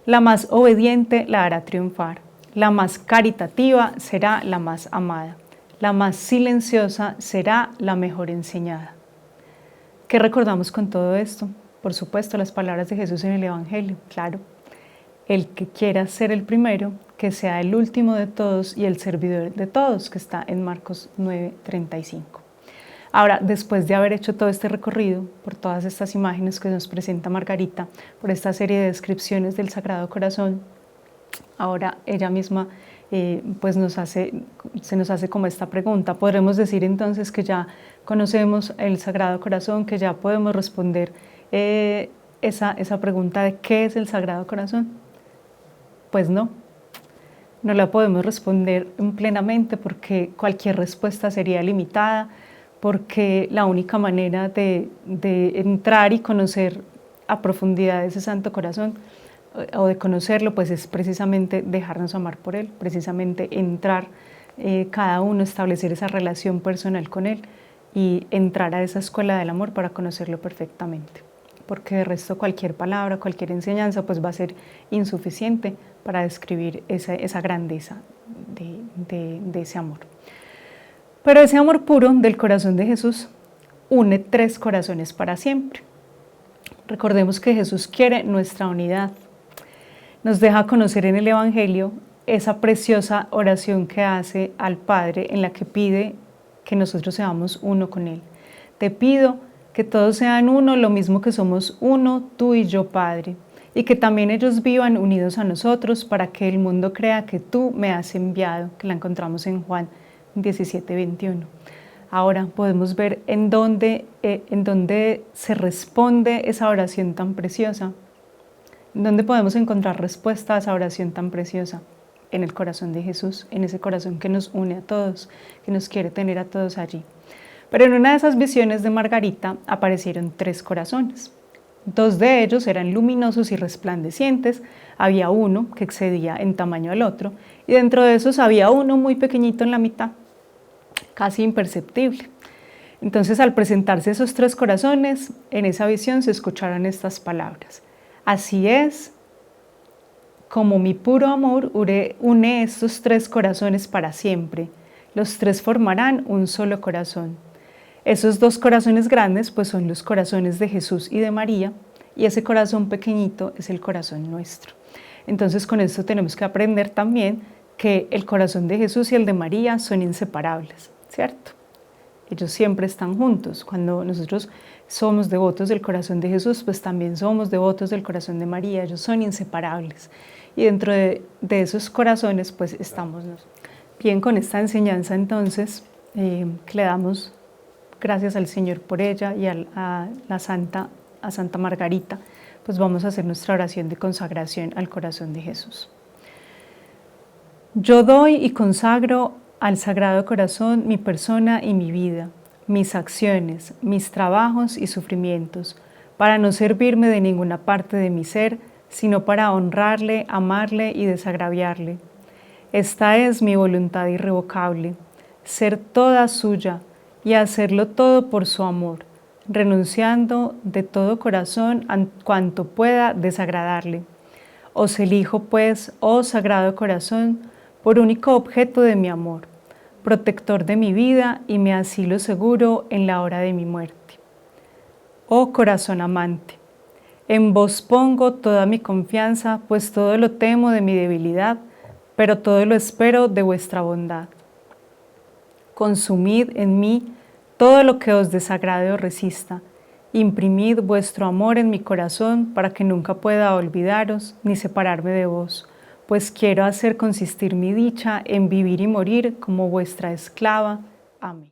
La más obediente la hará triunfar. La más caritativa será la más amada. La más silenciosa será la mejor enseñada. ¿Qué recordamos con todo esto? Por supuesto, las palabras de Jesús en el Evangelio, claro. El que quiera ser el primero, que sea el último de todos y el servidor de todos, que está en Marcos 9:35. Ahora, después de haber hecho todo este recorrido por todas estas imágenes que nos presenta Margarita, por esta serie de descripciones del Sagrado Corazón, ahora ella misma pues se nos hace como esta pregunta. Podremos decir entonces que ya conocemos el Sagrado Corazón, que ya podemos responder esa pregunta de ¿qué es el Sagrado Corazón? Pues no la podemos responder plenamente, porque cualquier respuesta sería limitada, porque la única manera de entrar y conocer a profundidad ese Santo Corazón, o de conocerlo, pues es precisamente dejarnos amar por Él, precisamente entrar cada uno, establecer esa relación personal con Él y entrar a esa escuela del amor para conocerlo perfectamente. Porque de resto cualquier palabra, cualquier enseñanza pues va a ser insuficiente para describir esa grandeza de ese amor. Pero ese amor puro del corazón de Jesús une tres corazones para siempre. Recordemos que Jesús quiere nuestra unidad. Nos deja conocer en el Evangelio esa preciosa oración que hace al Padre, en la que pide que nosotros seamos uno con Él. Te pido que todos sean uno, lo mismo que somos uno, tú y yo, Padre, y que también ellos vivan unidos a nosotros, para que el mundo crea que tú me has enviado, que la encontramos en Juan 17:21. Ahora podemos ver en dónde se responde esa oración tan preciosa. ¿Dónde podemos encontrar respuesta a esa oración tan preciosa? En el corazón de Jesús, en ese corazón que nos une a todos, que nos quiere tener a todos allí. Pero en una de esas visiones de Margarita aparecieron tres corazones. Dos de ellos eran luminosos y resplandecientes, había uno que excedía en tamaño al otro, y dentro de esos había uno muy pequeñito en la mitad, casi imperceptible. Entonces, al presentarse esos tres corazones, en esa visión se escucharon estas palabras: así es como mi puro amor une estos tres corazones para siempre. Los tres formarán un solo corazón. Esos dos corazones grandes pues son los corazones de Jesús y de María, y ese corazón pequeñito es el corazón nuestro. Entonces, con esto tenemos que aprender también que el corazón de Jesús y el de María son inseparables, ¿cierto? Ellos siempre están juntos. Cuando nosotros somos devotos del corazón de Jesús, pues también somos devotos del corazón de María. Ellos son inseparables. Y dentro de esos corazones, pues estamos nosotros. Bien, con esta enseñanza entonces, que le damos gracias al Señor por ella y a Santa Margarita, pues vamos a hacer nuestra oración de consagración al corazón de Jesús. Yo doy y consagro al Sagrado Corazón mi persona y mi vida, mis acciones, mis trabajos y sufrimientos, para no servirme de ninguna parte de mi ser, sino para honrarle, amarle y desagraviarle. Esta es mi voluntad irrevocable, ser toda suya y hacerlo todo por su amor, renunciando de todo corazón a cuanto pueda desagradarle. Os elijo pues, oh Sagrado Corazón, por único objeto de mi amor, protector de mi vida y mi asilo seguro en la hora de mi muerte. Oh corazón amante, En vos pongo toda mi confianza, pues todo lo temo de mi debilidad, pero todo lo espero de vuestra bondad. Consumid en mí todo lo que os desagrade o resista. Imprimid vuestro amor en mi corazón para que nunca pueda olvidaros ni separarme de vos, pues quiero hacer consistir mi dicha en vivir y morir como vuestra esclava. Amén.